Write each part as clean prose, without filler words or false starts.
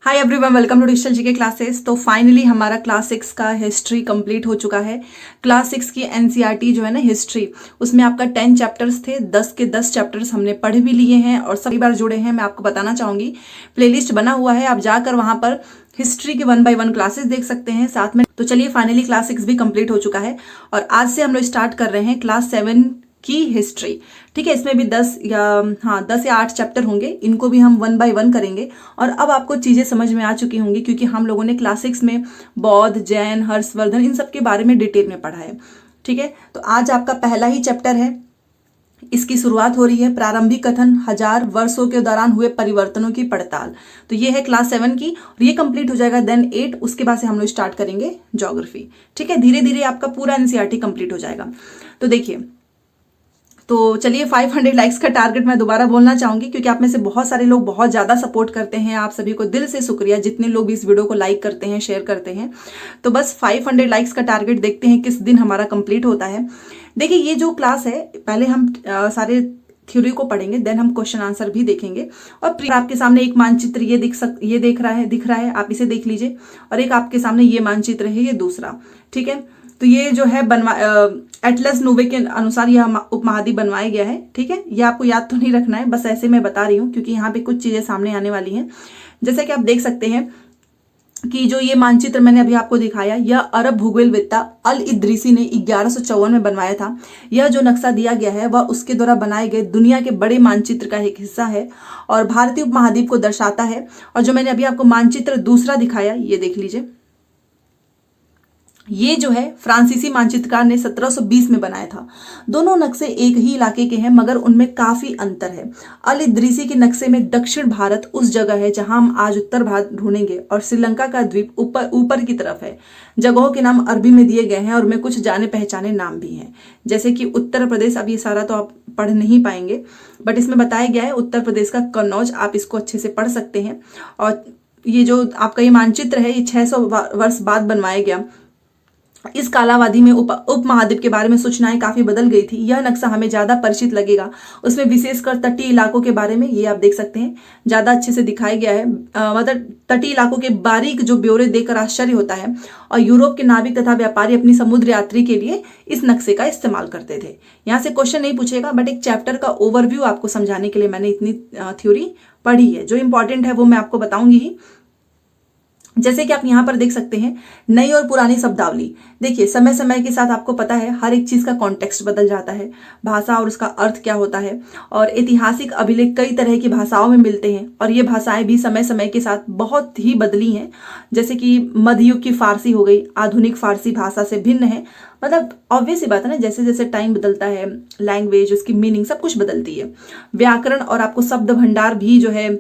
Hi everyone, welcome to digital GK classes. तो finally हमारा class 6 का हिस्ट्री कंप्लीट हो चुका है। क्लास 6 की एनसीईआरटी जो है ना हिस्ट्री, उसमें आपका 10 चैप्टर्स थे। 10 के 10 चैप्टर्स हमने पढ़ भी लिए हैं और सभी बार जुड़े हैं। मैं आपको बताना चाहूंगी, प्लेलिस्ट बना हुआ है, आप जाकर वहां पर हिस्ट्री के 1 बाय 1 क्लासेस देख सकते हैं साथ में। तो चलिए, फाइनली क्लास 6 भी कंप्लीट हो चुका है और आज से हम लोग स्टार्ट कर रहे हैं क्लास 7 की हिस्ट्री। ठीक है, इसमें भी 10 या 8 चैप्टर होंगे, इनको भी हम 1 बाय 1 करेंगे। और अब आपको चीजें समझ में आ चुकी होंगी क्योंकि हम लोगों ने क्लास 6 में बौद्ध, जैन, हर्षवर्धन इन सब के बारे में डिटेल में पढ़ा है। ठीक है, तो आज आपका पहला ही चैप्टर है, इसकी शुरुआत हो रही है प्रारंभिक कथन, 1000 वर्षों के दौरान हुए परिवर्तनों की पड़ताल। तो ये है क्लास 7 की और ये कंप्लीट हो जाएगा देन 8, उसके बाद से हम लोग स्टार्ट करेंगे ज्योग्राफी। ठीक है, धीरे धीरे आपका पूरा एनसीईआरटी कंप्लीट हो जाएगा। तो देखिए, तो चलिए 500 लाइक्स का टारगेट मैं दोबारा बोलना चाहूंगी क्योंकि आप में से बहुत सारे लोग बहुत ज्यादा सपोर्ट करते हैं। आप सभी को दिल से शुक्रिया, जितने लोग इस वीडियो को लाइक करते हैं, शेयर करते हैं। तो बस 500 लाइक्स का टारगेट देखते हैं किस दिन हमारा कंप्लीट होता है। देखिए, ये जो क्लास है, पहले हम सारे थ्योरी को पढ़ेंगे, देन हम क्वेश्चन आंसर भी देखेंगे। और आपके सामने एक मानचित्र ये दिख रहा है, आप इसे देख लीजिए। और एक आपके सामने ये मानचित्र है, ये दूसरा। ठीक है, तो ये जो है एटलस नोवे के अनुसार यह उपमहाद्वीप बनवाया गया है। ठीक है, ये आपको याद तो नहीं रखना है, बस ऐसे मैं बता रही हूँ क्योंकि यहाँ पे कुछ चीजें सामने आने वाली हैं। जैसे कि आप देख सकते हैं कि जो ये मानचित्र मैंने अभी आपको दिखाया, यह अरब भूगोलवेत्ता अल इद्रीसी ने 1154 में बनवाया था। यह जो नक्शा दिया गया है वह उसके द्वारा बनाए गए दुनिया के बड़े मानचित्र का एक हिस्सा है और भारतीय उपमहाद्वीप को दर्शाता है। और जो मैंने अभी आपको मानचित्र दूसरा दिखाया, ये देख लीजिए, ये जो है फ्रांसीसी मानचित्रकार ने 1720 में बनाया था। दोनों नक्शे एक ही इलाके के हैं मगर उनमें काफी अंतर है। अल इद्रीसी के नक्शे में दक्षिण भारत उस जगह है जहां हम आज उत्तर भारत ढूंढेंगे और श्रीलंका का द्वीप ऊपर की तरफ है। जगहों के नाम अरबी में दिए गए हैं और उनमें कुछ जाने पहचाने नाम भी हैं, जैसे कि उत्तर प्रदेश। अब ये सारा तो आप पढ़ नहीं पाएंगे, बट इसमें बताया गया है उत्तर प्रदेश का कन्नौज, आप इसको अच्छे से पढ़ सकते हैं। और ये जो आपका ये मानचित्र है, ये 600 वर्ष बाद बनवाया गया। इस कालावधि में उपमहाद्वीप के बारे में सूचनाएं काफी बदल गई थी। यह नक्शा हमें ज्यादा परिचित लगेगा, उसमें विशेषकर तटीय इलाकों के बारे में, ये आप देख सकते हैं, ज्यादा अच्छे से दिखाया गया है। मतलब तटीय इलाकों के बारीक जो ब्यौरे देखकर आश्चर्य होता है। और यूरोप के नाविक तथा व्यापारी अपनी समुद्र यात्री के लिए इस नक्शे का इस्तेमाल करते थे। यहाँ से क्वेश्चन नहीं पूछेगा, बट एक चैप्टर का ओवरव्यू आपको समझाने के लिए मैंने इतनी थ्योरी पढ़ी है। जो इंपॉर्टेंट है वो मैं आपको बताऊंगी ही। जैसे कि आप यहाँ पर देख सकते हैं, नई और पुरानी शब्दावली। देखिए, समय समय के साथ आपको पता है हर एक चीज का कॉन्टेक्स्ट बदल जाता है, भाषा और उसका अर्थ क्या होता है। और ऐतिहासिक अभिलेख कई तरह की भाषाओं में मिलते हैं और ये भाषाएं भी समय समय के साथ बहुत ही बदली हैं। जैसे कि मध्ययुग की फारसी हो गई, आधुनिक फारसी भाषा से भिन्न है। मतलब ऑब्वियस सी बात है ना, जैसे जैसे टाइम बदलता है, लैंग्वेज, उसकी मीनिंग सब कुछ बदलती है। व्याकरण और आपको शब्द भंडार भी जो है,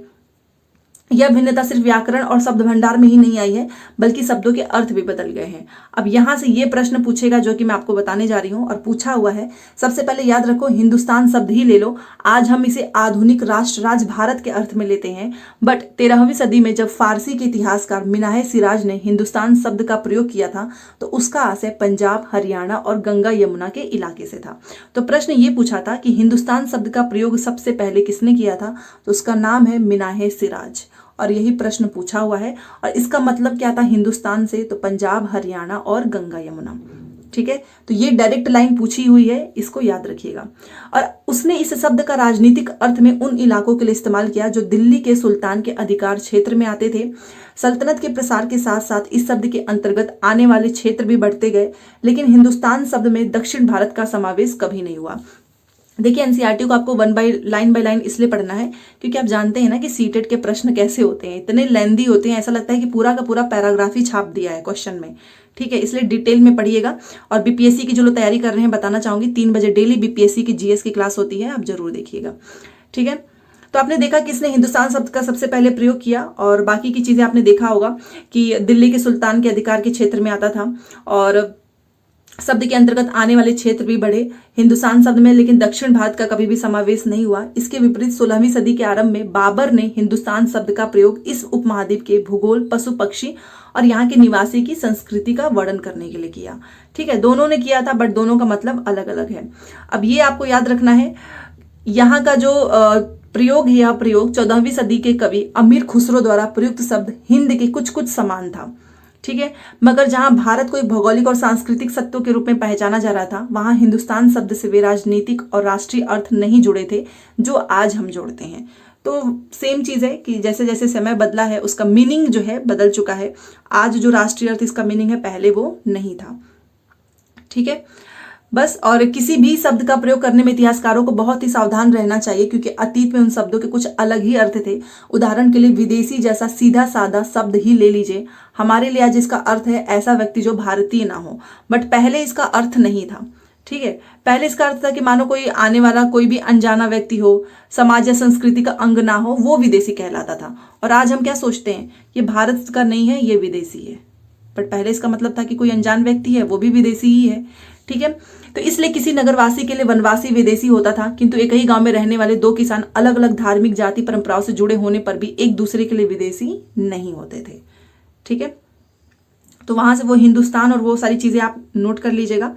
यह भिन्नता सिर्फ व्याकरण और शब्द भंडार में ही नहीं आई है बल्कि शब्दों के अर्थ भी बदल गए हैं। अब यहां से ये प्रश्न पूछेगा जो कि मैं आपको बताने जा रही हूं और पूछा हुआ है। सबसे पहले याद रखो, हिंदुस्तान शब्द ही ले लो। आज हम इसे आधुनिक राष्ट्र राज्य भारत के अर्थ में लेते हैं, बट 13वीं सदी में जब फारसी के इतिहासकार मिनाहे सिराज ने हिंदुस्तान शब्द का प्रयोग किया था तो उसका आशय पंजाब, हरियाणा और गंगा यमुना के इलाके से था। तो प्रश्न ये पूछा था कि हिंदुस्तान शब्द का प्रयोग सबसे पहले किसने किया था, तो उसका नाम है मिनाहे सिराज। और यही प्रश्न पूछा हुआ है। और इसका मतलब क्या था हिंदुस्तान से, तो पंजाब, हरियाणा और गंगा यमुना। ठीक है, तो ये डायरेक्ट लाइन पूछी हुई है, इसको याद रखिएगा। और उसने इस शब्द का राजनीतिक अर्थ में उन इलाकों के लिए इस्तेमाल किया जो दिल्ली के सुल्तान के अधिकार क्षेत्र में आते थे। सल्तनत के प्रसार के साथ साथ इस शब्द के अंतर्गत आने वाले क्षेत्र भी बढ़ते गए, लेकिन हिंदुस्तान शब्द में दक्षिण भारत का समावेश कभी नहीं हुआ। देखिए, एनसीईआरटी को आपको बाय लाइन इसलिए पढ़ना है क्योंकि आप जानते हैं ना कि सीटेट के प्रश्न कैसे होते हैं, इतने लेंदी होते हैं, ऐसा लगता है कि पूरा का पूरा पैराग्राफ ही छाप दिया है क्वेश्चन में। ठीक है, इसलिए डिटेल में पढ़िएगा। और बीपीएससी की जो लोग तैयारी कर रहे हैं, बताना चाहूंगी 3 बजे डेली बीपीएससी की जीएस की क्लास होती है, आप जरूर देखिएगा। ठीक है, तो आपने देखा किसने हिंदुस्तान शब्द का सबसे पहले प्रयोग किया और बाकी की चीजें आपने देखा होगा कि दिल्ली के सुल्तान के अधिकार के क्षेत्र में आता था और शब्द के अंतर्गत आने वाले क्षेत्र भी बढ़े हिंदुस्तान शब्द में, लेकिन दक्षिण भारत का कभी भी समावेश नहीं हुआ। इसके विपरीत 16वीं सदी के आरंभ में बाबर ने हिंदुस्तान शब्द का प्रयोग इस उपमहाद्वीप के भूगोल, पशु पक्षी और यहाँ के निवासी की संस्कृति का वर्णन करने के लिए किया। ठीक है, दोनों ने किया था, बट दोनों का मतलब अलग अलग है। अब ये आपको याद रखना है, यहाँ का जो प्रयोग यह प्रयोग 14वीं सदी के कवि अमीर खुसरो द्वारा प्रयुक्त शब्द हिंद के कुछ कुछ समान था। ठीक है, मगर जहां भारत को एक भौगोलिक और सांस्कृतिक सत्व के रूप में पहचाना जा रहा था, वहां हिंदुस्तान शब्द से वे राजनीतिक और राष्ट्रीय अर्थ नहीं जुड़े थे जो आज हम जोड़ते हैं। तो सेम चीज है कि जैसे जैसे समय बदला है उसका मीनिंग जो है बदल चुका है। आज जो राष्ट्रीय अर्थ इसका मीनिंग है, पहले वो नहीं था। ठीक है, बस। और किसी भी शब्द का प्रयोग करने में इतिहासकारों को बहुत ही सावधान रहना चाहिए, क्योंकि अतीत में उन शब्दों के कुछ अलग ही अर्थ थे। उदाहरण के लिए विदेशी जैसा सीधा साधा शब्द ही ले लीजिए। हमारे लिए आज इसका अर्थ है ऐसा व्यक्ति जो भारतीय ना हो, बट पहले इसका अर्थ नहीं था। ठीक है, पहले इसका अर्थ था कि मानो कोई आने वाला कोई भी अनजाना व्यक्ति हो, समाज या संस्कृति का अंग ना हो, वो विदेशी कहलाता था। और आज हम क्या सोचते हैं, ये भारत का नहीं है, ये विदेशी है। बट पहले इसका मतलब था कि कोई अनजान व्यक्ति है, वो भी विदेशी ही है। ठीक है, तो इसलिए किसी नगरवासी के लिए वनवासी विदेशी होता था, किंतु एक ही गांव में रहने वाले दो किसान अलग अलग धार्मिक जाति परंपराओं से जुड़े होने पर भी एक दूसरे के लिए विदेशी नहीं होते थे। ठीक है, तो वहां से वो हिंदुस्तान और वो सारी चीजें आप नोट कर लीजिएगा।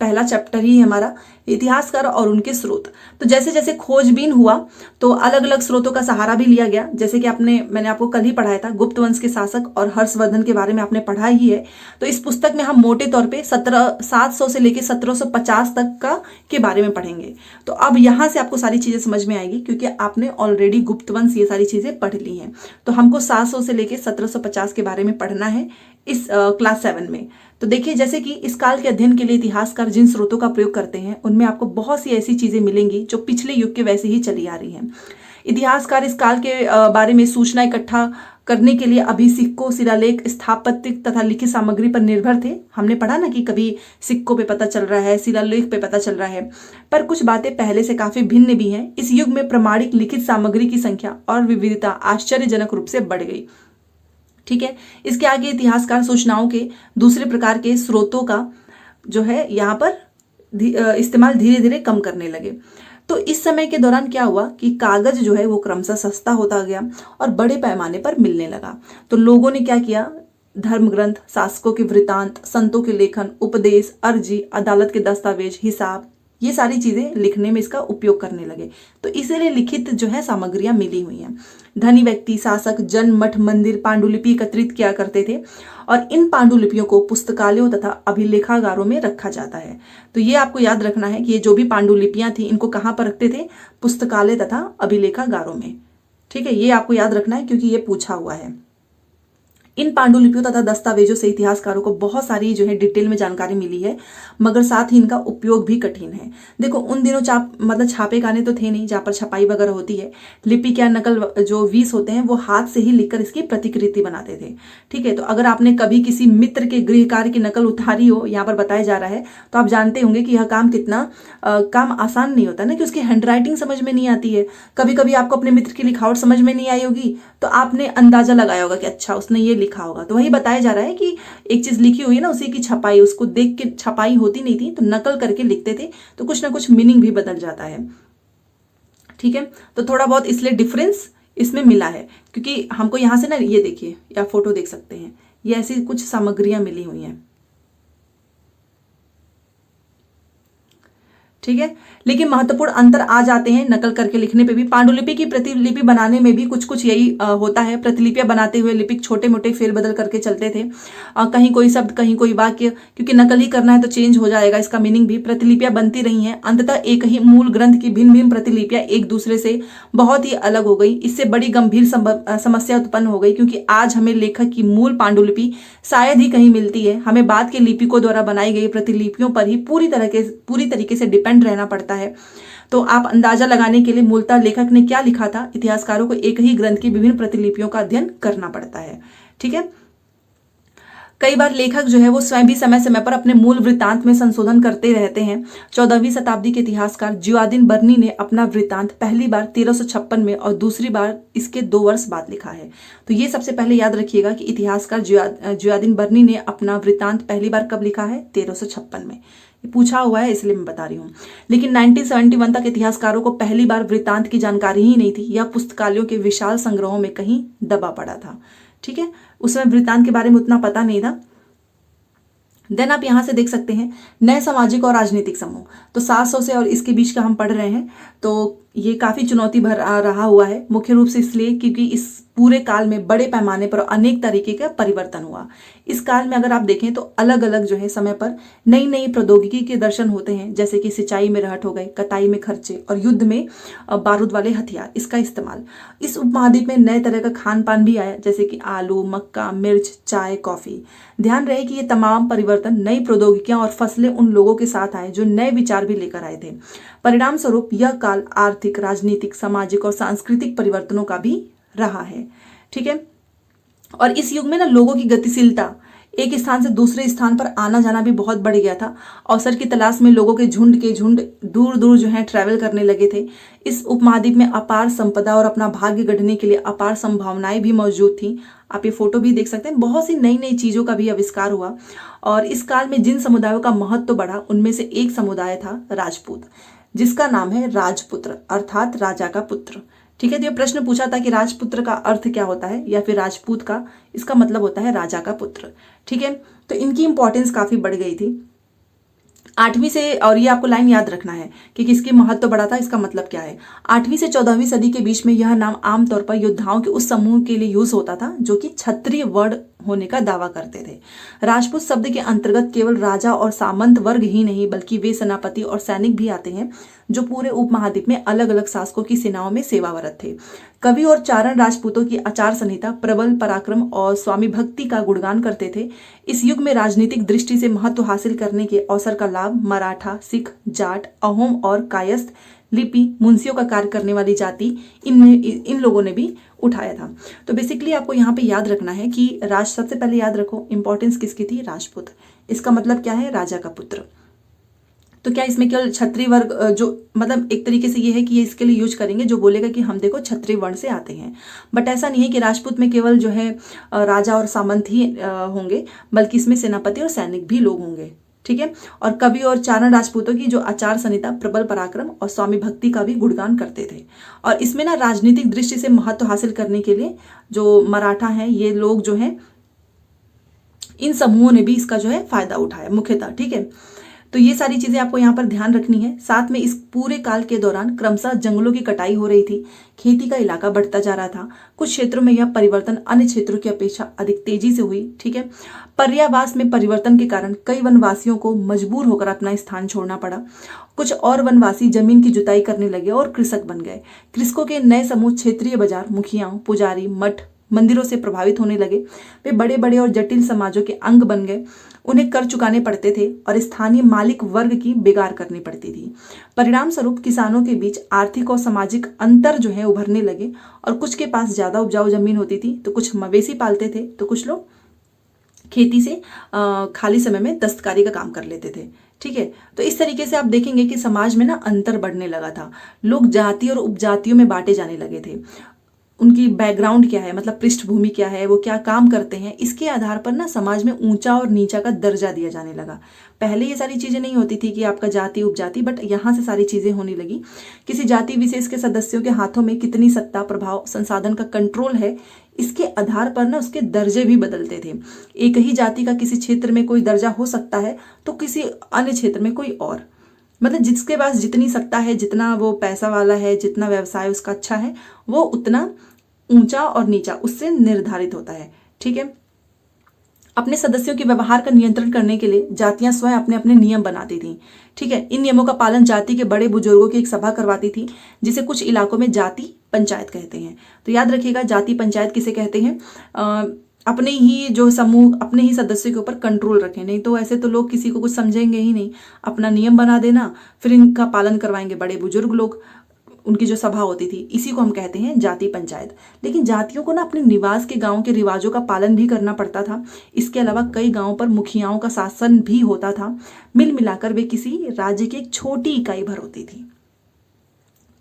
पहला चैप्टर ही है हमारा इतिहासकार और उनके स्रोत। तो जैसे जैसे खोजबीन हुआ तो अलग अलग स्रोतों का सहारा भी लिया गया। जैसे कि मैंने आपको कल ही पढ़ाया था, गुप्त वंश के शासक और हर्षवर्धन के बारे में आपने पढ़ा ही है। तो इस पुस्तक में हम मोटे तौर पे 700 से लेकर 1750 तक के बारे में पढ़ेंगे। तो अब यहाँ से आपको सारी चीजें समझ में आएगी, क्योंकि आपने ऑलरेडी गुप्त वंश ये सारी चीजें पढ़ ली हैं। तो हमको 700 से लेकर 1750 के बारे में पढ़ना है इस क्लास 7 में। तो देखिए, जैसे कि इस काल के अध्ययन के लिए इतिहासकार जिन स्रोतों का प्रयोग करते हैं, उनमें आपको बहुत सी ऐसी चीजें मिलेंगी जो पिछले युग के वैसे ही चली आ रही हैं। इतिहासकार इस काल के बारे में सूचना इकट्ठा करने के लिए अभी सिक्कों, शिलालेख, स्थापत्य तथा लिखित सामग्री पर निर्भर थे। हमने पढ़ा ना कि कभी सिक्कों पे पता चल रहा है, शिलालेख पे पता चल रहा है, पर कुछ बातें पहले से काफी भिन्न भी हैं। इस युग में प्रमाणिक लिखित सामग्री की संख्या और विविधता आश्चर्यजनक रूप से बढ़ गई। ठीक है, इसके आगे इतिहासकार सूचनाओं के दूसरे प्रकार के स्रोतों का जो है यहाँ पर इस्तेमाल धीरे धीरे कम करने लगे। तो इस समय के दौरान क्या हुआ कि कागज जो है वो क्रमशः सस्ता होता गया और बड़े पैमाने पर मिलने लगा। तो लोगों ने क्या किया, धर्म ग्रंथ, शासकों के वृतांत, संतों के लेखन, उपदेश, अर्जी, अदालत के दस्तावेज, हिसाब, ये सारी चीजें लिखने में इसका उपयोग करने लगे। तो इसीलिए लिखित जो है सामग्रियां मिली हुई हैं। धनी व्यक्ति, शासक, जन, मठ, मंदिर पांडुलिपि एकत्रित किया करते थे और इन पांडुलिपियों को पुस्तकालयों तथा अभिलेखागारों में रखा जाता है। तो ये आपको याद रखना है कि ये जो भी पांडुलिपियां थी, इनको कहाँ पर रखते थे, पुस्तकालय तथा अभिलेखागारों में। ठीक है, ये आपको याद रखना है क्योंकि ये पूछा हुआ है। इन पांडुलिपियों तथा दस्तावेजों से इतिहासकारों को बहुत सारी जो है डिटेल में जानकारी मिली है, मगर साथ ही इनका उपयोग भी कठिन है। देखो, उन दिनों छापे खाने तो थे नहीं जहाँ पर छपाई वगैरह होती है। लिपि क्या नकल जो 20 होते हैं वो हाथ से ही लिखकर इसकी प्रतिकृति बनाते थे। ठीक है, तो अगर आपने कभी किसी मित्र के गृह कार्य की नकल उतारी हो, यहाँ पर बताया जा रहा है, तो आप जानते होंगे कि यह काम कितना काम आसान नहीं होता ना, कि उसकी हैंडराइटिंग समझ में नहीं आती है। कभी कभी आपको अपने मित्र की लिखावट समझ में नहीं आई होगी, तो आपने अंदाजा लगाया होगा कि अच्छा उसने ये लिखा होगा। तो वही बताया जा रहा है कि एक चीज लिखी हुई है ना, उसी की छपाई, उसको देख के छपाई होती नहीं थी तो नकल करके लिखते थे, तो कुछ ना कुछ मीनिंग भी बदल जाता है। ठीक है, तो थोड़ा बहुत इसलिए डिफरेंस इसमें मिला है, क्योंकि हमको यहां से ना, ये देखिए, या फोटो देख सकते हैं, ये ऐसी कुछ सामग्रियां मिली हुई हैं। ठीक है, लेकिन महत्वपूर्ण अंतर आ जाते हैं नकल करके लिखने पे भी। पांडुलिपि की प्रतिलिपि बनाने में भी कुछ कुछ यही होता है। प्रतिलिपियां बनाते हुए लिपिक छोटे मोटे फेरबदल करके चलते थे, कहीं कोई शब्द, कहीं कोई वाक्य, क्योंकि नकल ही करना है तो चेंज हो जाएगा इसका मीनिंग भी। प्रतिलिपियां बनती रही हैं, अंततः एक ही मूल ग्रंथ की भिन्न भिन्न प्रतिलिपियां एक दूसरे से बहुत ही अलग हो गई। इससे बड़ी गंभीर समस्या उत्पन्न हो गई, क्योंकि आज हमें लेखक की मूल पांडुलिपि शायद ही कहीं मिलती है। हमें बाद के लिपिकों द्वारा बनाई गई प्रतिलिपियों पर ही पूरी तरीके से डिपेंड रहना पड़ता है। तो आप अंदाजा लगाने के लिए मूलतः लेखक ने क्या लिखा था, इतिहासकारों को एक ही ग्रंथ की विभिन्न प्रतिलिपियों का अध्ययन करना पड़ता है। ठीक है, कई बार लेखक जो है वो स्वयं भी समय समय पर अपने मूल वृत्तांत में संशोधन करते रहते हैं। 14वीं शताब्दी के इतिहासकार जियाउद्दीन बर्नी ने अपना वृत्तांत पहली बार 1356 में और दूसरी बार इसके 2 वर्ष बाद लिखा है। तो ये सबसे पहले याद रखिएगा कि इतिहासकार जियाउद्दीन बर्नी ने अपना वृत्तांत पहली बार कब लिखा है, 1356 में। पूछा हुआ है इसलिए मैं बता रही हूँ। लेकिन 1971 तक इतिहासकारों को पहली बार वृत्तांत की जानकारी ही नहीं थी। यह पुस्तकालयों के विशाल संग्रहों में कहीं दबा पड़ा था। ठीक है, उस समय वृत्तांत के बारे में उतना पता नहीं था। देन आप यहाँ से देख सकते हैं नए सामाजिक और राजनीतिक समूह। तो 700 से और इसके बीच का हम पढ़ रहे हैं, तो ये काफी चुनौती भर रहा हुआ है, मुख्य रूप से इसलिए क्योंकि इस पूरे काल में बड़े पैमाने पर अनेक तरीके का परिवर्तन हुआ। इस काल में अगर आप देखें तो अलग अलग जो है समय पर नई नई प्रौद्योगिकी के दर्शन होते हैं, जैसे कि सिंचाई में रहट हो गए, कटाई में खर्चे और युद्ध में बारूद वाले हथियार, इसका इस्तेमाल। इस उपमहाद्वीप में नए तरह का खान पान भी आया, जैसे कि आलू, मक्का, मिर्च, चाय, कॉफी। ध्यान रहे कि ये तमाम परिवर्तन नई प्रौद्योगिकियां और फसलें उन लोगों के साथ आए जो नए विचार भी लेकर आए थे। परिणाम स्वरूप यह काल आर्थिक, राजनीतिक, सामाजिक और सांस्कृतिक परिवर्तनों का भी रहा है। ठीक है, और इस युग में ना लोगों की गतिशीलता, एक स्थान से दूसरे स्थान पर आना जाना भी बहुत बढ़ गया था। अवसर की तलाश में लोगों के झुंड दूर दूर जो है ट्रैवल करने लगे थे। इस उपमहाद्वीप में अपार संपदा और अपना भाग्य गढ़ने के लिए अपार संभावनाएं भी मौजूद थी। आप ये फोटो भी देख सकते हैं, बहुत सी नई नई चीजों का भी आविष्कार हुआ। और इस काल में जिन समुदायों का महत्व बढ़ा उनमें से एक समुदाय था राजपूत, जिसका नाम है राजपुत्र अर्थात राजा का पुत्र। ठीक है, तो ये प्रश्न पूछा था कि राजपुत्र का अर्थ क्या होता है, या फिर राजपूत का, इसका मतलब होता है राजा का पुत्र। ठीक है, तो इनकी इंपॉर्टेंस काफी बढ़ गई थी 8वीं से, और ये आपको लाइन याद रखना है कि किसकी महत्व बढ़ा था, इसका मतलब क्या है। 8वीं से 14वीं सदी के बीच में यह नाम आमतौर पर योद्धाओं के उस समूह के लिए यूज होता था जो कि क्षत्रिय वर्ण होने का दावा करते थे। राजपूत शब्द के अंतर्गत केवल राजा और सामंत वर्ग ही नहीं बल्कि वे सेनापति और सैनिक भी आते हैं जो पूरे उपमहाद्वीप में अलग अलग शासकों की सेनाओं में सेवारत थे। कवि और चारण राजपूतों की आचार संहिता प्रबल पराक्रम और स्वामी भक्ति का गुणगान करते थे। इस युग में राजनीतिक दृष्टि से महत्व हासिल करने के अवसर का लाभ मराठा, सिख, जाट, अहोम और कायस्थ, लिपि, मुंशियों का कार्य करने वाली जाति, इन लोगों ने भी उठाया था। तो बेसिकली आपको यहाँ पे याद रखना है कि सबसे पहले याद रखो इंपॉर्टेंस किसकी थी, राजपूत। इसका मतलब क्या है, राजा का पुत्र। तो क्या इसमें केवल क्षत्रिय वर्ग, जो मतलब एक तरीके से ये है कि ये इसके लिए यूज करेंगे जो बोलेगा कि हम देखो क्षत्रिय वर्ण से आते हैं, बट ऐसा नहीं है कि राजपूत में केवल जो है राजा और सामंत ही होंगे, बल्कि इसमें सेनापति और सैनिक भी लोग होंगे। ठीक है, और कवि और चारण राजपूतों की जो आचार संहिता प्रबल पराक्रम और स्वामी भक्ति का भी गुणगान करते थे। और इसमें ना राजनीतिक दृष्टि से महत्व हासिल करने के लिए जो मराठा हैं, ये लोग जो है इन समूहों ने भी इसका जो है फायदा उठाया मुख्यतः। ठीक है, तो ये सारी चीजें आपको यहाँ पर ध्यान रखनी है। साथ में इस पूरे काल के दौरान क्रमशः जंगलों की कटाई हो रही थी, खेती का इलाका बढ़ता जा रहा था। कुछ क्षेत्रों में यह परिवर्तन अन्य क्षेत्रों की अपेक्षा अधिक तेजी से हुई। ठीक है, पर्यावास में परिवर्तन के कारण कई वनवासियों को मजबूर होकर अपना स्थान छोड़ना पड़ा। कुछ और वनवासी जमीन की जुताई करने लगे और कृषक बन गए। कृषकों के नए समूह क्षेत्रीय बाजार, मुखियाओं, पुजारी, मठ, मंदिरों से प्रभावित होने लगे। वे बड़े बड़े और जटिल समाजों के अंग बन गए। उन्हें कर चुकाने पड़ते थे और स्थानीय मालिक वर्ग की बेगार करनी पड़ती थी। परिणाम स्वरूप किसानों के बीच आर्थिक और सामाजिक अंतर जो है उभरने लगे। और कुछ के पास ज्यादा उपजाऊ जमीन होती थी तो कुछ मवेशी पालते थे, तो कुछ लोग खेती से खाली समय में दस्तकारी का काम कर लेते थे। ठीक है, तो इस तरीके से आप देखेंगे कि समाज में ना अंतर बढ़ने लगा था। लोग जाति और उपजातियों में बांटे जाने लगे थे। उनकी बैकग्राउंड क्या है, मतलब पृष्ठभूमि क्या है, वो क्या काम करते हैं, इसके आधार पर ना समाज में ऊंचा और नीचा का दर्जा दिया जाने लगा। पहले ये सारी चीजें नहीं होती थी कि आपका जाति उपजाति, बट यहाँ से सारी चीजें होने लगी। किसी जाति विशेष के सदस्यों के हाथों में कितनी सत्ता, प्रभाव, संसाधन का कंट्रोल है, इसके आधार पर ना उसके दर्जे भी बदलते थे। एक ही जाति का किसी क्षेत्र में कोई दर्जा हो सकता है तो किसी अन्य क्षेत्र में कोई और, मतलब जिसके पास जितनी सत्ता है, जितना वो पैसा वाला है, जितना व्यवसाय उसका अच्छा है, वो उतना ऊंचा और नीचा उससे निर्धारित होता है। ठीक है, अपने सदस्यों के व्यवहार का नियंत्रण करने के लिए जातियां स्वयं अपने अपने नियम बनाती थीं। ठीक है, इन नियमों का पालन जाति के बड़े बुजुर्गों की एक सभा करवाती थी, जिसे कुछ इलाकों में जाति पंचायत कहते हैं। तो याद रखिएगा, जाति पंचायत किसे कहते हैं, अपने ही जो समूह अपने ही सदस्यों के ऊपर कंट्रोल रखें। नहीं तो ऐसे तो लोग किसी को कुछ समझेंगे ही नहीं, अपना नियम बना देना, फिर इनका पालन करवाएंगे बड़े बुजुर्ग लोग। उनकी जो सभा होती थी, इसी को हम कहते हैं जाति पंचायत। लेकिन जातियों को ना अपने निवास के गांव के रिवाजों का पालन भी करना पड़ता था। इसके अलावा कई गांवों पर मुखियाओं का शासन भी होता था। मिल मिलाकर वे किसी राज्य की एक छोटी इकाई भर होती थी।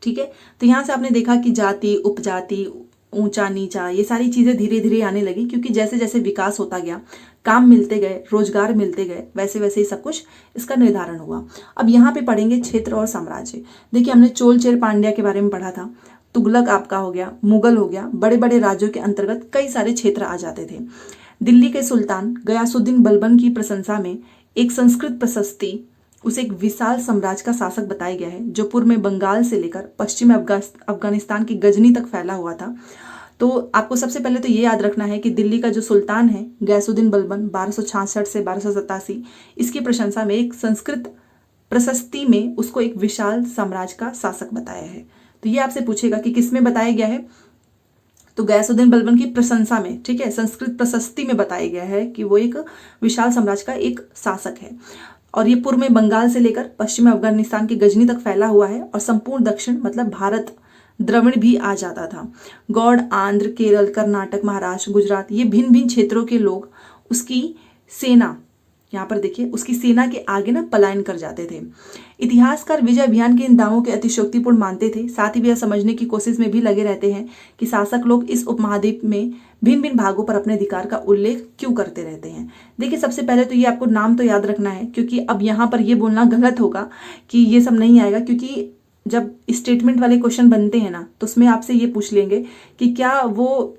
ठीक है, तो यहां से आपने देखा कि जाति, उपजाति, ऊंचा नीचा, ये सारी चीजें धीरे धीरे आने लगी, क्योंकि जैसे जैसे विकास होता गया, काम मिलते गए, रोजगार मिलते गए, वैसे वैसे ही सब कुछ इसका निर्धारण हुआ। अब यहाँ पे पढ़ेंगे क्षेत्र और साम्राज्य। देखिए, हमने चोल चेर पांड्या के बारे में पढ़ा था, तुगलक आपका हो गया, मुगल हो गया। बड़े बड़े राज्यों के अंतर्गत कई सारे क्षेत्र आ जाते थे। दिल्ली के सुल्तान गयासुद्दीन बलबन की प्रशंसा में एक संस्कृत प्रशस्ति उसे एक विशाल साम्राज्य का शासक बताया गया है जो पूर्व में बंगाल से लेकर पश्चिम अफगानिस्तान की गजनी तक फैला हुआ था। तो आपको सबसे पहले तो ये याद रखना है कि दिल्ली का जो सुल्तान है गैसुद्दीन बलबन 1266 से 1287, इसकी प्रशंसा में एक संस्कृत प्रशस्ति में उसको एक विशाल साम्राज्य का शासक बताया है। तो ये आपसे पूछेगा कि किस में बताया गया है, तो गैसुद्दीन बलबन की प्रशंसा में, ठीक है, संस्कृत प्रशस्ति में बताया गया है कि वो एक विशाल साम्राज्य का एक शासक है और ये पूर्व में बंगाल से लेकर पश्चिम अफगानिस्तान की गजनी तक फैला हुआ है और संपूर्ण दक्षिण मतलब भारत द्रविड़ भी आ जाता था। गौड़, आंध्र, केरल, कर्नाटक, महाराष्ट्र, गुजरात, ये भिन्न भिन्न क्षेत्रों के लोग उसकी सेना, यहाँ पर देखिए, उसकी सेना के आगे ना पलायन कर जाते थे। इतिहासकार विजय अभियान के इन दावों के अतिशयोक्तिपूर्ण मानते थे। साथ ही वे यह समझने की कोशिश में भी लगे रहते हैं कि शासक लोग इस उपमहाद्वीप में भिन्न भिन्न भागों पर अपने अधिकार का उल्लेख क्यों करते रहते हैं। देखिए, सबसे पहले तो ये आपको नाम तो याद रखना है, क्योंकि अब यहाँ पर ये बोलना गलत होगा कि ये सब नहीं आएगा, क्योंकि जब स्टेटमेंट वाले क्वेश्चन बनते हैं ना तो उसमें आपसे ये पूछ लेंगे कि क्या वो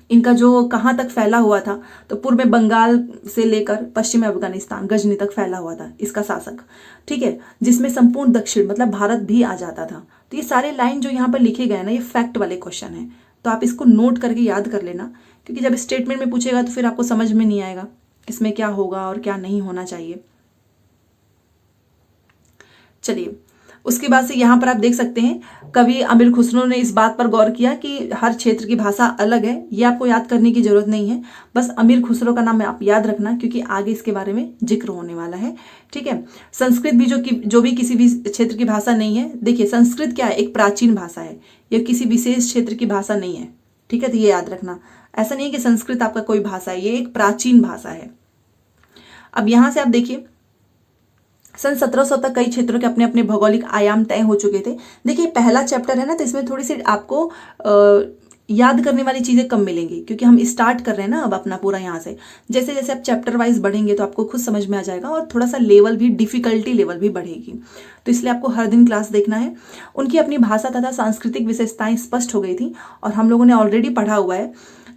इनका जो कहाँ तक फैला हुआ था, तो पूर्व में बंगाल से लेकर पश्चिम अफगानिस्तान गजनी तक फैला हुआ था इसका शासक, ठीक है, जिसमें संपूर्ण दक्षिण मतलब भारत भी आ जाता था। तो ये सारे लाइन जो यहाँ पर लिखे गए ना, ये फैक्ट वाले क्वेश्चन है, तो आप इसको नोट करके याद कर लेना, क्योंकि जब स्टेटमेंट में पूछेगा तो फिर आपको समझ में नहीं आएगा इसमें क्या होगा और क्या नहीं होना चाहिए। चलिए, उसके बाद से यहाँ पर आप देख सकते हैं कवि अमीर खुसरो ने इस बात पर गौर किया कि हर क्षेत्र की भाषा अलग है। ये आपको याद करने की जरूरत नहीं है, बस अमीर खुसरो का नाम आप याद रखना, क्योंकि आगे इसके बारे में जिक्र होने वाला है, ठीक है। संस्कृत भी जो भी किसी भी क्षेत्र की भाषा नहीं है। देखिए, संस्कृत क्या है, एक प्राचीन भाषा है, यह किसी विशेष क्षेत्र की भाषा नहीं है, ठीक है। तो ये याद रखना, ऐसा नहीं है कि संस्कृत आपका कोई भाषा है, ये एक प्राचीन भाषा है। अब यहाँ से आप देखिए, सन 1700 तक कई क्षेत्रों के अपने अपने भौगोलिक आयाम तय हो चुके थे। देखिए, पहला चैप्टर है ना, तो इसमें थोड़ी सी आपको याद करने वाली चीज़ें कम मिलेंगी, क्योंकि हम स्टार्ट कर रहे हैं ना अब अपना पूरा यहाँ से। जैसे जैसे आप चैप्टर वाइज बढ़ेंगे तो आपको खुद समझ में आ जाएगा और थोड़ा सा लेवल भी, डिफिकल्टी लेवल भी बढ़ेगी। तो इसलिए आपको हर दिन क्लास देखना है। उनकी अपनी भाषा तथा सांस्कृतिक विशेषताएं स्पष्ट हो गई थी और हम लोगों ने ऑलरेडी पढ़ा हुआ है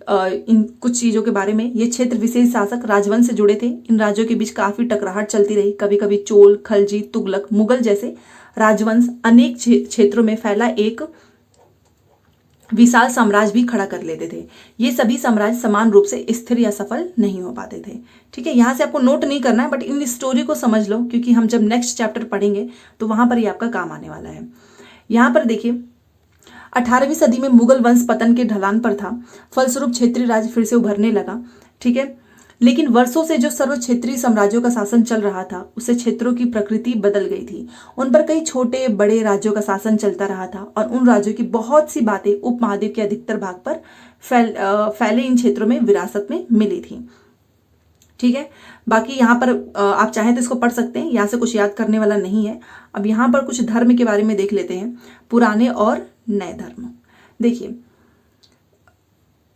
इन कुछ चीज़ों के बारे में। ये क्षेत्र विशेष शासक राजवंश से जुड़े थे। इन राज्यों के बीच काफ़ी टकराहट चलती रही। कभी कभी चोल, खलजी, तुगलक, मुगल जैसे राजवंश अनेक क्षेत्रों में फैला एक विशाल साम्राज्य भी खड़ा कर लेते थे। ये सभी साम्राज्य समान रूप से स्थिर या सफल नहीं हो पाते थे, ठीक है। यहाँ से आपको नोट नहीं करना है, बट इन स्टोरी को समझ लो, क्योंकि हम जब नेक्स्ट चैप्टर पढ़ेंगे तो वहां पर ये आपका काम आने वाला है। यहाँ पर देखिए, 18वीं सदी में मुगल वंश पतन के ढलान पर था, फलस्वरूप क्षेत्रीय राज्य फिर से उभरने लगा, ठीक है। लेकिन वर्षों से जो सर्व क्षेत्रीय साम्राज्यों का शासन चल रहा था, उससे क्षेत्रों की प्रकृति बदल गई थी। उन पर कई छोटे बड़े राज्यों का शासन चलता रहा था और उन राज्यों की बहुत सी बातें उपमहाद्वीप के अधिकतर भाग पर फैले इन क्षेत्रों में विरासत में मिली थी, ठीक है। बाकी यहाँ पर आप चाहें तो इसको पढ़ सकते हैं, यहाँ से कुछ याद करने वाला नहीं है। अब यहाँ पर कुछ धर्म के बारे में देख लेते हैं, पुराने और नए धर्म। देखिए,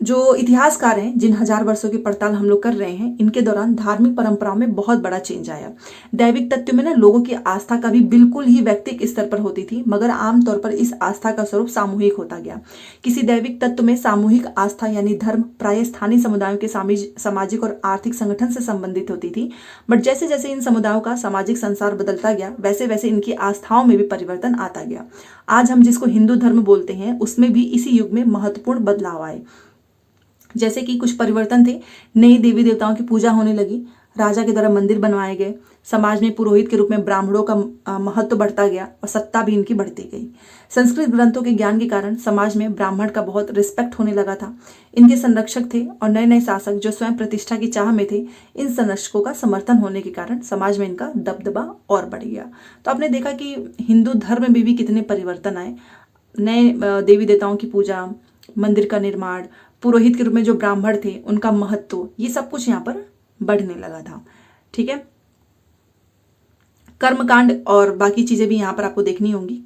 जो इतिहासकार हैं, जिन हजार वर्षों की पड़ताल हम लोग कर रहे हैं, इनके दौरान धार्मिक परंपराओं में बहुत बड़ा चेंज आया। दैविक तत्व में ना लोगों की आस्था कभी बिल्कुल ही व्यक्तिगत स्तर पर होती थी, मगर आमतौर पर इस आस्था का स्वरूप सामूहिक होता गया। किसी दैविक तत्व में सामूहिक आस्था यानी धर्म प्राय स्थानीय समुदायों के सामाजिक और आर्थिक संगठन से संबंधित होती थी, बट जैसे जैसे इन समुदायों का सामाजिक संसार बदलता गया, वैसे वैसे इनकी आस्थाओं में भी परिवर्तन आता गया। आज हम जिसको हिंदू धर्म बोलते हैं, उसमें भी इसी युग में महत्वपूर्ण बदलाव आए। जैसे कि कुछ परिवर्तन थे, नई देवी देवताओं की पूजा होने लगी, राजा के द्वारा मंदिर बनवाए गए, समाज में पुरोहित के रूप में ब्राह्मणों का महत्व बढ़ता गया और सत्ता भी इनकी बढ़ती गई। संस्कृत ग्रंथों के ज्ञान के कारण समाज में ब्राह्मण का बहुत रिस्पेक्ट होने लगा था। इनके संरक्षक थे और नए नए शासक जो स्वयं प्रतिष्ठा की चाह में थे, इन संरक्षकों का समर्थन होने के कारण समाज में इनका दबदबा और बढ़ गया। तो आपने देखा कि हिंदू धर्म में भी कितने परिवर्तन आए। नए देवी देवताओं की पूजा, मंदिर का निर्माण, पुरोहित के रूप में जो ब्राह्मण थे उनका महत्व, ये सब कुछ यहाँ पर बढ़ने लगा था, ठीक है। कर्मकांड और बाकी चीजें भी यहाँ पर आपको देखनी होंगी।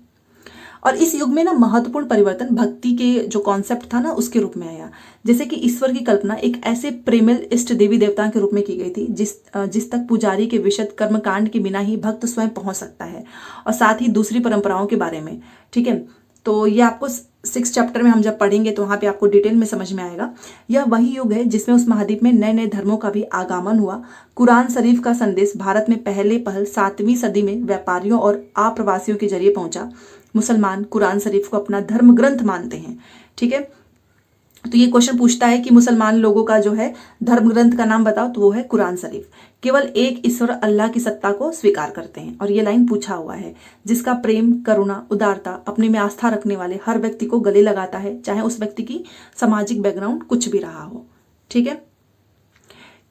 और इस युग में ना महत्वपूर्ण परिवर्तन भक्ति के जो कॉन्सेप्ट था ना, उसके रूप में आया। जैसे कि ईश्वर की कल्पना एक ऐसे प्रेमल इष्ट देवी देवता के रूप में की गई थी जिस तक पुजारी के विशद कर्मकांड के बिना ही भक्त स्वयं पहुंच सकता है, और साथ ही दूसरी परंपराओं के बारे में, ठीक है। तो ये आपको 6 चैप्टर में हम जब पढ़ेंगे तो वहाँ पे आपको डिटेल में समझ में आएगा। यह वही युग है जिसमें उस महाद्वीप में नए नए धर्मों का भी आगमन हुआ। कुरान शरीफ का संदेश भारत में पहले पहल 7वीं सदी में व्यापारियों और आप्रवासियों के जरिए पहुंचा। मुसलमान कुरान शरीफ को अपना धर्म ग्रंथ मानते हैं। ठीक है, तो ये क्वेश्चन पूछता है कि मुसलमान लोगों का जो है धर्म ग्रंथ का नाम बताओ, तो वो है कुरान शरीफ। केवल एक ईश्वर अल्लाह की सत्ता को स्वीकार करते हैं। और ये लाइन पूछा हुआ है, जिसका प्रेम, करुणा, उदारता, अपने में आस्था रखने वाले हर व्यक्ति को गले लगाता है, चाहे उस व्यक्ति की सामाजिक बैकग्राउंड कुछ भी रहा हो। ठीक है,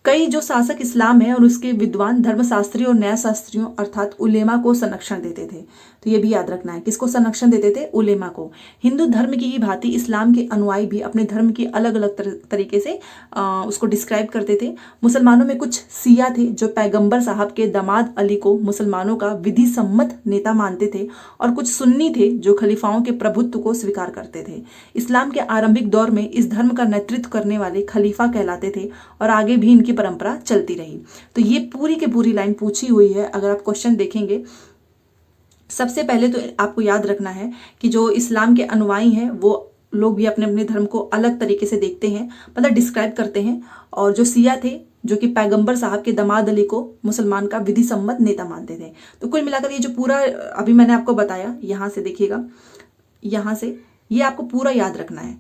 कई जो शासक इस्लाम है और उसके विद्वान धर्मशास्त्री और न्यायशास्त्रियों अर्थात उलेमा को संरक्षण देते थे। तो ये भी याद रखना है, किसको संरक्षण देते थे? उलेमा को। हिंदू धर्म की ही भांति इस्लाम के अनुयायी भी अपने धर्म की अलग अलग तरीके से उसको डिस्क्राइब करते थे। मुसलमानों में कुछ सिया थे जो पैगंबर साहब के दामाद अली को मुसलमानों का विधि सम्मत नेता मानते थे, और कुछ सुन्नी थे जो खलीफाओं के प्रभुत्व को स्वीकार करते थे। इस्लाम के आरंभिक दौर में इस धर्म का नेतृत्व करने वाले खलीफा कहलाते थे और आगे भी इनकी परंपरा चलती रही। तो ये पूरी की पूरी लाइन पूछी हुई है। अगर आप क्वेश्चन देखेंगे, सबसे पहले तो आपको याद रखना है कि जो इस्लाम के अनुयायी हैं वो लोग भी अपने अपने धर्म को अलग तरीके से देखते हैं, मतलब डिस्क्राइब करते हैं। और जो सिया थे जो कि पैगंबर साहब के दामाद अली को मुसलमान का विधि सम्मत नेता मानते थे। तो कुल मिलाकर ये जो पूरा अभी मैंने आपको बताया, यहाँ से देखिएगा, यहाँ से ये आपको पूरा याद रखना है।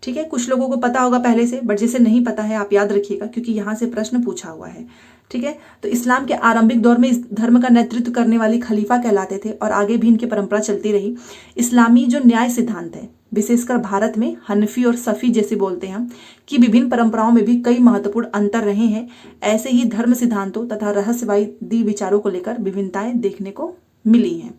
ठीक है, कुछ लोगों को पता होगा पहले से, बट जिसे नहीं पता है आप याद रखिएगा क्योंकि यहाँ से प्रश्न पूछा हुआ है। ठीक है, तो इस्लाम के आरंभिक दौर में इस धर्म का नेतृत्व करने वाली खलीफा कहलाते थे और आगे भी इनकी परंपरा चलती रही। इस्लामी जो न्याय सिद्धांत है, विशेषकर भारत में हनफी और सफ़ी जैसे बोलते हैं हम, कि विभिन्न परंपराओं में भी कई महत्वपूर्ण अंतर रहे हैं। ऐसे ही धर्म सिद्धांतों तथा रहस्यवादी विचारों को लेकर विभिन्नताएं देखने को मिली हैं।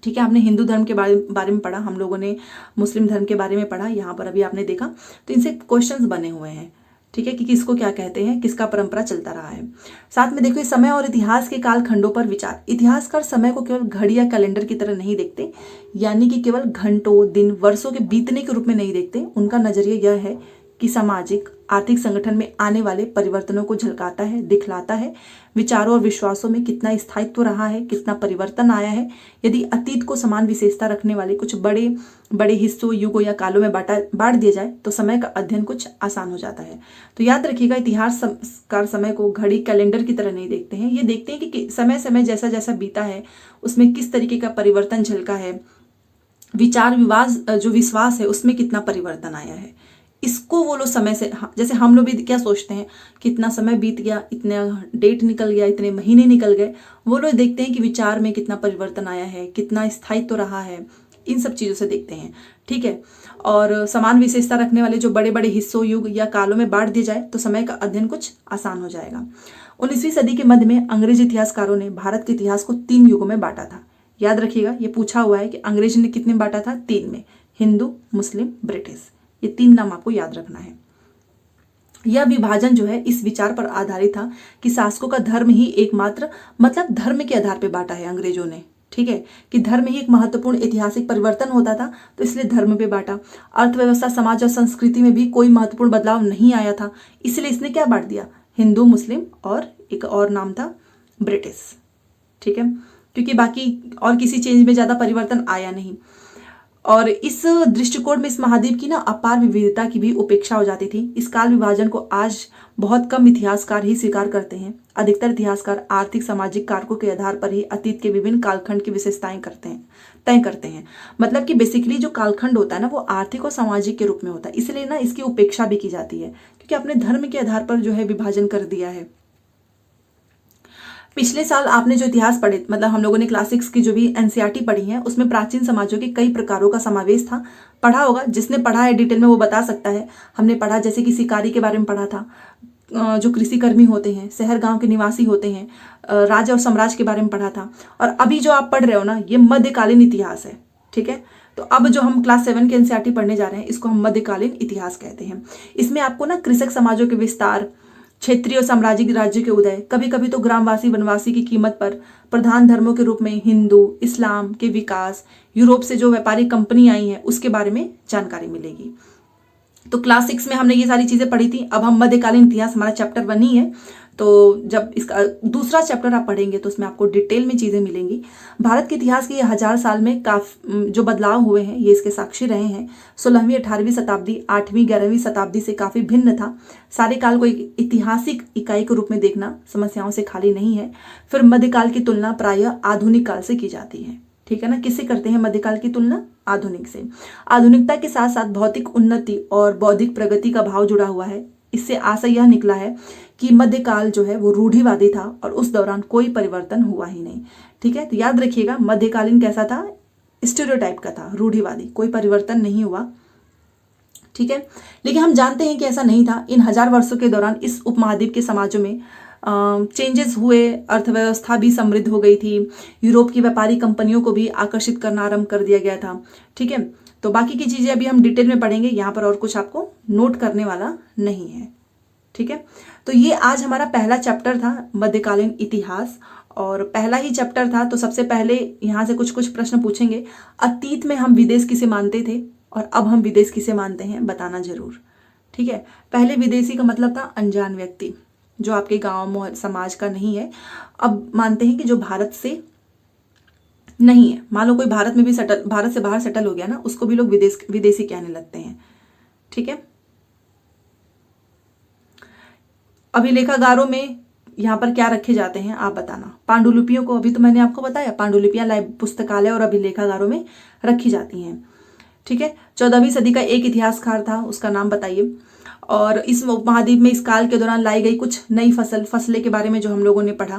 ठीक है, आपने हिंदू धर्म के बारे में पढ़ा, हम लोगों ने मुस्लिम धर्म के बारे में पढ़ा, यहाँ पर अभी आपने देखा। तो इनसे क्वेश्चंस बने हुए हैं। ठीक है, कि किसको क्या कहते हैं, किसका परंपरा चलता रहा है। साथ में देखो, समय और इतिहास के कालखंडों पर विचार। इतिहासकार समय को केवल घड़ी या कैलेंडर की तरह नहीं देखते, यानी कि केवल घंटों, दिन, वर्षों के बीतने के रूप में नहीं देखते। उनका नजरिया यह है कि सामाजिक आर्थिक संगठन में आने वाले परिवर्तनों को झलकाता है, दिखलाता है। विचारों और विश्वासों में कितना स्थायित्व रहा है, कितना परिवर्तन आया है। यदि अतीत को समान विशेषता रखने वाले कुछ बड़े बड़े हिस्सों, युगों या कालों में बांट दिया जाए तो समय का अध्ययन कुछ आसान हो जाता है। तो याद रखिएगा, इतिहासकार समय को घड़ी कैलेंडर की तरह नहीं देखते हैं। ये देखते हैं कि समय समय जैसा जैसा बीता है उसमें किस तरीके का परिवर्तन झलका है, विचार जो विश्वास है उसमें कितना परिवर्तन आया है। इसको वो लोग समय से, जैसे हम लोग भी क्या सोचते हैं कितना समय बीत गया, इतना डेट निकल गया, इतने महीने निकल गए, वो लोग देखते हैं कि विचार में कितना परिवर्तन आया है, कितना स्थायित्व रहा है, इन सब चीज़ों से देखते हैं। ठीक है, और समान विशेषता रखने वाले जो बड़े बड़े हिस्सों, युग या कालों में बांट दिया जाए तो समय का अध्ययन कुछ आसान हो जाएगा। 19वीं सदी के मध्य में अंग्रेज इतिहासकारों ने भारत के इतिहास को 3 युगों में बांटा था। याद रखिएगा, ये पूछा हुआ है कि अंग्रेज ने कितने बांटा था? 3 में, हिंदू, मुस्लिम, ब्रिटिश। ये 3 नाम आपको याद रखना है। यह विभाजन जो है इस विचार पर आधारित था कि शासकों का धर्म ही एकमात्र, मतलब धर्म के आधार पर बांटा है अंग्रेजों ने। ठीक है, कि धर्म ही एक महत्वपूर्ण ऐतिहासिक परिवर्तन होता था, तो इसलिए धर्म पे बांटा। अर्थव्यवस्था, समाज और संस्कृति में भी कोई महत्वपूर्ण बदलाव नहीं आया था, इसलिए इसने क्या बांट दिया? हिंदू, मुस्लिम और एक और नाम था ब्रिटिश। ठीक है, क्योंकि बाकी और किसी चेंज में ज्यादा परिवर्तन आया नहीं। और इस दृष्टिकोण में इस महाद्वीप की ना अपार विविधता की भी उपेक्षा हो जाती थी। इस काल विभाजन को आज बहुत कम इतिहासकार ही स्वीकार करते हैं। अधिकतर इतिहासकार आर्थिक सामाजिक कारकों के आधार पर ही अतीत के विभिन्न कालखंड की विशेषताएं तय करते हैं। मतलब कि बेसिकली जो कालखंड होता है ना वो आर्थिक और सामाजिक के रूप में होता है, इसलिए ना इसकी उपेक्षा भी की जाती है क्योंकि अपने धर्म के आधार पर जो है विभाजन कर दिया है। पिछले साल आपने जो इतिहास पढ़े, मतलब हम लोगों ने क्लास 6 की जो भी एनसीईआरटी पढ़ी है उसमें प्राचीन समाजों के कई प्रकारों का समावेश था। पढ़ा होगा, जिसने पढ़ा है डिटेल में वो बता सकता है। हमने पढ़ा जैसे कि शिकारी के बारे में पढ़ा था, जो कृषिकर्मी होते हैं, शहर गांव के निवासी होते हैं, राजा और साम्राज्य के बारे में पढ़ा था। और अभी जो आप पढ़ रहे हो ना ये मध्यकालीन इतिहास है। ठीक है, तो अब जो हम क्लास 7 के एनसीईआरटी पढ़ने जा रहे हैं इसको हम मध्यकालीन इतिहास कहते हैं। इसमें आपको ना कृषक समाजों के विस्तार, क्षेत्रीय और साम्राज्यिक राज्य के उदय, कभी कभी तो ग्रामवासी वनवासी की कीमत पर, प्रधान धर्मों के रूप में हिंदू, इस्लाम के विकास, यूरोप से जो व्यापारिक कंपनी आई है उसके बारे में जानकारी मिलेगी। तो क्लास 6 में हमने ये सारी चीजें पढ़ी थी। अब हम मध्यकालीन इतिहास, हमारा चैप्टर 1 ही है, तो जब इसका दूसरा चैप्टर आप पढ़ेंगे तो उसमें आपको डिटेल में चीज़ें मिलेंगी। भारत के इतिहास के ये 1000 साल में काफ़ी जो बदलाव हुए हैं ये इसके साक्षी रहे हैं। 16वीं 18वीं शताब्दी 8वीं 11वीं शताब्दी से काफ़ी भिन्न था। सारे काल को एक ऐतिहासिक इकाई के रूप में देखना समस्याओं से खाली नहीं है। फिर मध्यकाल की तुलना प्रायः आधुनिक काल से की जाती है, ठीक है ना। किससे करते हैं मध्यकाल की तुलना? आधुनिक से। आधुनिकता के साथ साथ भौतिक उन्नति और बौद्धिक प्रगति का भाव जुड़ा हुआ है। इससे आशय यह निकला है कि मध्यकाल जो है वो रूढ़िवादी था और उस दौरान कोई परिवर्तन हुआ ही नहीं, ठीक है। तो याद रखिएगा मध्यकालीन कैसा था? स्टीरियोटाइप का था, रूढ़िवादी, कोई परिवर्तन नहीं हुआ, ठीक है। लेकिन हम जानते हैं कि ऐसा नहीं था। इन 1000 वर्षों के दौरान इस उपमहाद्वीप के समाजों में चेंजेस हुए, अर्थव्यवस्था भी समृद्ध हो गई थी, यूरोप की व्यापारी कंपनियों को भी आकर्षित करना आरंभ कर दिया गया था, ठीक है। तो बाकी की चीज़ें अभी हम डिटेल में पढ़ेंगे, यहाँ पर और कुछ आपको नोट करने वाला नहीं है, ठीक है। तो ये आज हमारा पहला चैप्टर था मध्यकालीन इतिहास, और पहला ही चैप्टर था तो सबसे पहले यहाँ से कुछ कुछ प्रश्न पूछेंगे। अतीत में हम विदेश किसे मानते थे और अब हम विदेश किसे मानते हैं, बताना जरूर, ठीक है। पहले विदेशी का मतलब था अनजान व्यक्ति, जो आपके गांव समाज का नहीं है। अब मानते हैं कि जो भारत से नहीं है, मान लो कोई भारत में भी भारत से बाहर सेटल हो गया ना, उसको भी लोग विदेशी कहने लगते हैं, ठीक है। अभिलेखागारों में यहाँ पर क्या रखे जाते हैं आप बताना। पांडुलिपियों को अभी तो मैंने आपको बताया, पांडुलिपियां पुस्तकालय और अभिलेखागारों में रखी जाती हैं, ठीक है। 14वीं सदी का एक इतिहासकार था, उसका नाम बताइए। और इस उपमहाद्वीप में इस काल के दौरान लाई गई कुछ नई फसलें के बारे में जो हम लोगों ने पढ़ा।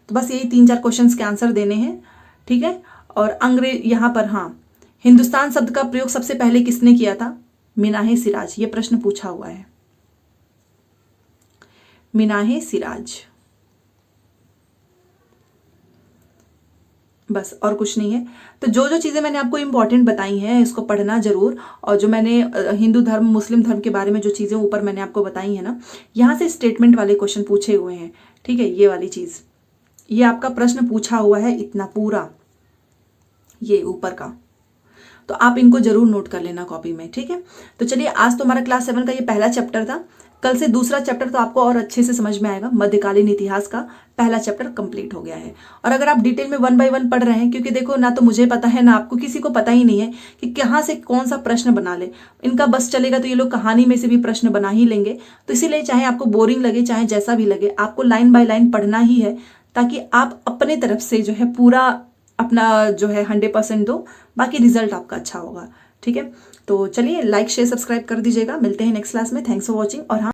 तो बस यही 3-4 क्वेश्चंस के आंसर देने हैं, ठीक है। और अंग्रेज यहाँ पर, हाँ, हिंदुस्तान शब्द का प्रयोग सबसे पहले किसने किया था? मिनाहे सिराज, ये प्रश्न पूछा हुआ है, मिनाहे सिराज, बस और कुछ नहीं है। तो जो जो चीज़ें मैंने आपको इंपॉर्टेंट बताई हैं इसको पढ़ना जरूर। और जो मैंने हिंदू धर्म मुस्लिम धर्म के बारे में जो चीज़ें ऊपर मैंने आपको बताई है ना, यहाँ से स्टेटमेंट वाले क्वेश्चन पूछे हुए हैं, ठीक है। ये वाली चीज़, ये आपका प्रश्न पूछा हुआ है इतना पूरा, ये ऊपर का, तो आप इनको जरूर नोट कर लेना कॉपी में, ठीक है। तो चलिए, आज तो हमारा क्लास 7 का ये पहला चैप्टर था। कल से दूसरा चैप्टर तो आपको और अच्छे से समझ में आएगा। मध्यकालीन इतिहास का पहला चैप्टर कंप्लीट हो गया है। और अगर आप डिटेल में 1 बाय 1 पढ़ रहे हैं, क्योंकि देखो ना तो मुझे पता है ना आपको, किसी को पता ही नहीं है कि कहाँ से कौन सा प्रश्न बना ले। इनका बस चलेगा तो ये लोग कहानी में से भी प्रश्न बना ही लेंगे। तो इसीलिए चाहे आपको बोरिंग लगे चाहे जैसा भी लगे, आपको लाइन बाय लाइन पढ़ना ही है, ताकि आप अपने तरफ से जो है पूरा अपना जो है 100% दो, बाकी रिजल्ट आपका अच्छा होगा, ठीक है। तो चलिए, लाइक शेयर सब्सक्राइब कर दीजिएगा। मिलते हैं नेक्स्ट क्लास में। Thanks for watching. और हाँ,